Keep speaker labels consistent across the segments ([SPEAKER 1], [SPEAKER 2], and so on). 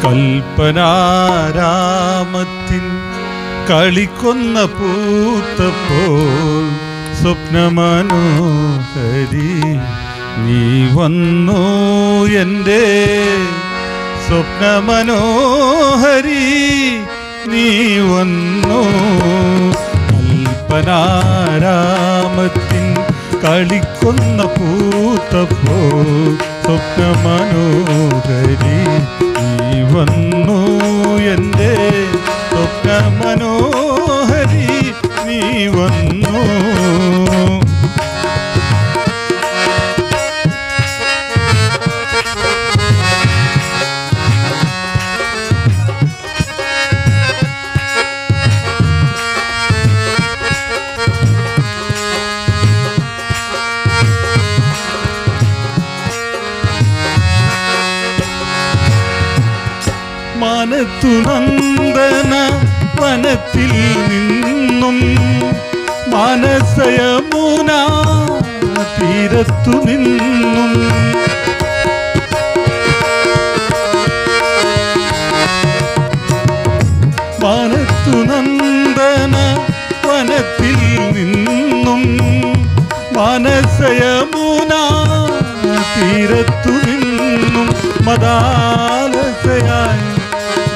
[SPEAKER 1] കൽപ്പനാരാമത്തിൻ കളിക്കൊന്ന പൂത്തപ്പോൾ സ്വപ്നമനോഹരി നീ വന്നു എൻ്റെ സ്വപ്നമനോഹരി നീ വന്നു കൽപ്പനാരാമത്തിൻ കളിക്കൊന്ന പൂത്തപ്പോൾ സ്വപ്നമനോഹരി നീ വന്നു എൻ്റെ സ്വപ്നമനോഹരി നീ വന്നു മാനത്തു നന്ദന വനത്തിൽ നിന്നും മാനസയമുന തീരത്തു നിന്നും മാനത്തു നന്ദന വനത്തിൽ നിന്നും മാനസയമുന തീരത്തു നിന്നും മദാലസയായി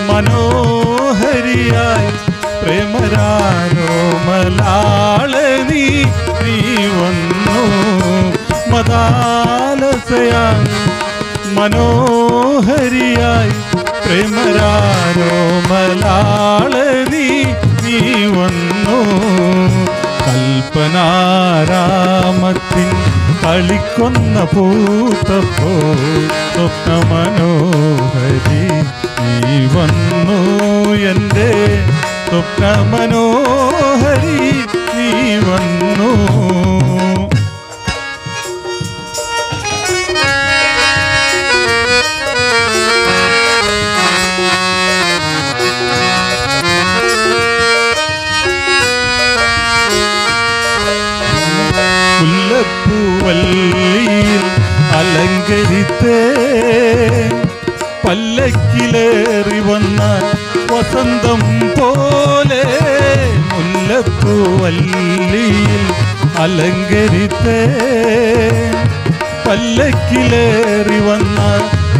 [SPEAKER 1] മനോഹരിയായി പ്രേമരാരോമലാളനി നീ വന്നു മദാലസയായി മനോഹരിയായി പ്രേമരാരോമലാളനി നീ വന്നു കൽപ്പനാരാമത്തിൻ കളിക്കൊന്ന പൂത്തപ്പോൾ സ്വപ്നമനോഹരി നീ വന്നു എൻ്റെ സ്വപ്നമനോഹരി നീ വന്നു മുല്ലപ്പൂവല്ലിയിൽ അലങ്കരിത്തേ പല്ലക്കിലേറി വന്ന വസന്തം പോലെ മുല്ലപ്പൂവല്ലിയിൽ അലങ്കരിത്തേ പല്ലക്കിലേറി വന്ന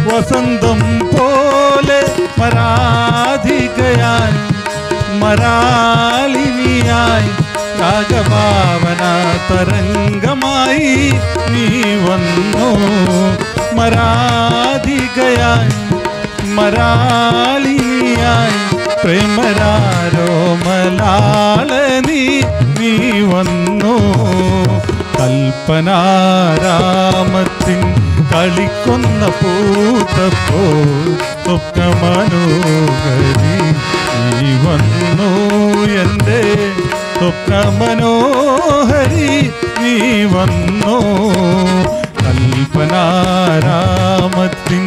[SPEAKER 1] വസന്തം പോലെ മരാധികയായി മരാളിനിയായി രാഗഭാവന തരംഗമായി നീ വന്നു മരാധികയായി മരാളിനിയായി പ്രേമരാരോമലാളനി നീ വന്നു കൽപ്പനാരാമത്തിൻ കളിക്കൊന്ന പൂത്തപ്പോൾ സ്വപ്നമനോഹരി നീ വന്നു എൻ്റെ സ്വപ്നമനോഹരി നീ വന്നു കൽപ്പനാരാമത്തിൻ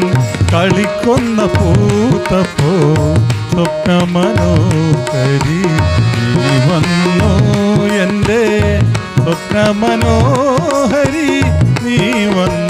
[SPEAKER 1] കളിക്കൊന്ന പൂത്തപ്പോൾ സ്വപ്നമനോഹരി നീ വന്നു എൻ്റെ സ്വപ്നമനോഹരി നീ വന്നു